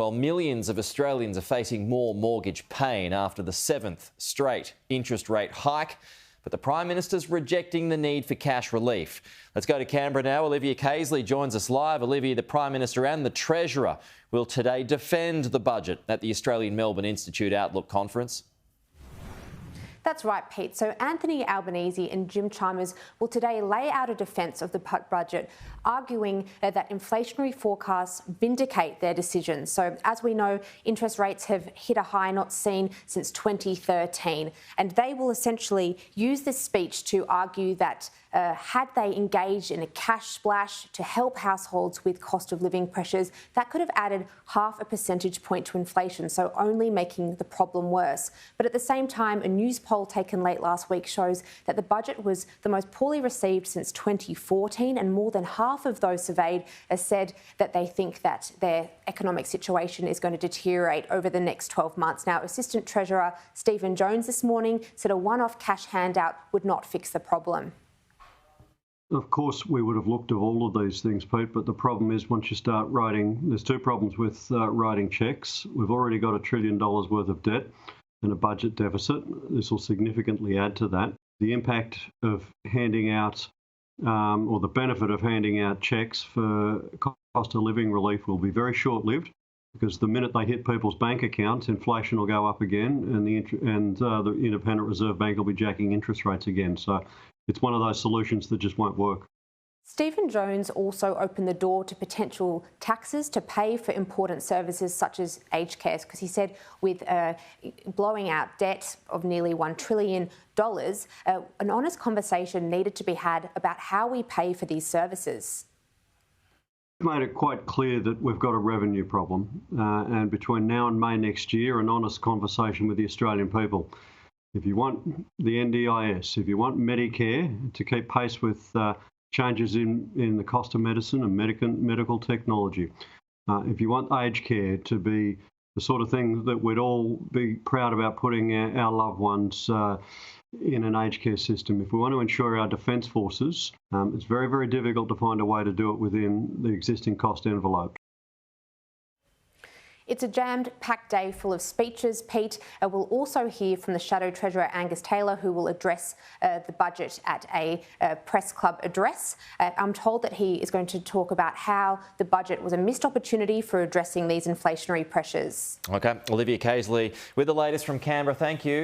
While millions of Australians are facing more mortgage pain after the 7th straight interest rate hike, but the Prime Minister's rejecting the need for cash relief. Let's go to Canberra now. Olivia Casely joins us live. Olivia, the Prime Minister and the Treasurer will today defend the budget at the Australian Melbourne Institute Outlook Conference. That's right, Pete. So Anthony Albanese and Jim Chalmers will today lay out a defence of the budget, arguing that inflationary forecasts vindicate their decisions. So as we know, interest rates have hit a high not seen since 2013, and they will essentially use this speech to argue that had they engaged in a cash splash to help households with cost of living pressures, that could have added 0.5 percentage point to inflation, so only making the problem worse. But at the same time, a news poll taken late last week shows that the budget was the most poorly received since 2014, and more than half of those surveyed have said that they think that their economic situation is going to deteriorate over the next 12 months. Now, Assistant Treasurer Stephen Jones this morning said a one-off cash handout would not fix the problem. Of course, we would have looked at all of these things, Pete, but the problem is once you start writing, there's two problems with writing cheques. We've already got $1 trillion worth of debt and a budget deficit. This will significantly add to that. The impact of handing out, or the benefit of handing out cheques for cost of living relief will be very short-lived, because the minute they hit people's bank accounts, inflation will go up again, and the Independent Reserve Bank will be jacking interest rates again. So it's one of those solutions that just won't work. Stephen Jones also opened the door to potential taxes to pay for important services such as aged care, because he said with blowing out debt of nearly $1 trillion, an honest conversation needed to be had about how we pay for these services. We've made it quite clear that we've got a revenue problem, and between now and May next year, an honest conversation with the Australian people. If you want the NDIS, if you want Medicare to keep pace with changes in the cost of medicine and medical technology, if you want aged care to be the sort of thing that we'd all be proud about putting our loved ones in an aged care system, if we want to ensure our defence forces, it's very, very difficult to find a way to do it within the existing cost envelope. It's a jammed, packed day full of speeches, Pete. We'll also hear from the Shadow Treasurer Angus Taylor, who will address the budget at a press club address. I'm told that he is going to talk about how the budget was a missed opportunity for addressing these inflationary pressures. OK, Olivia Casely with the latest from Canberra. Thank you.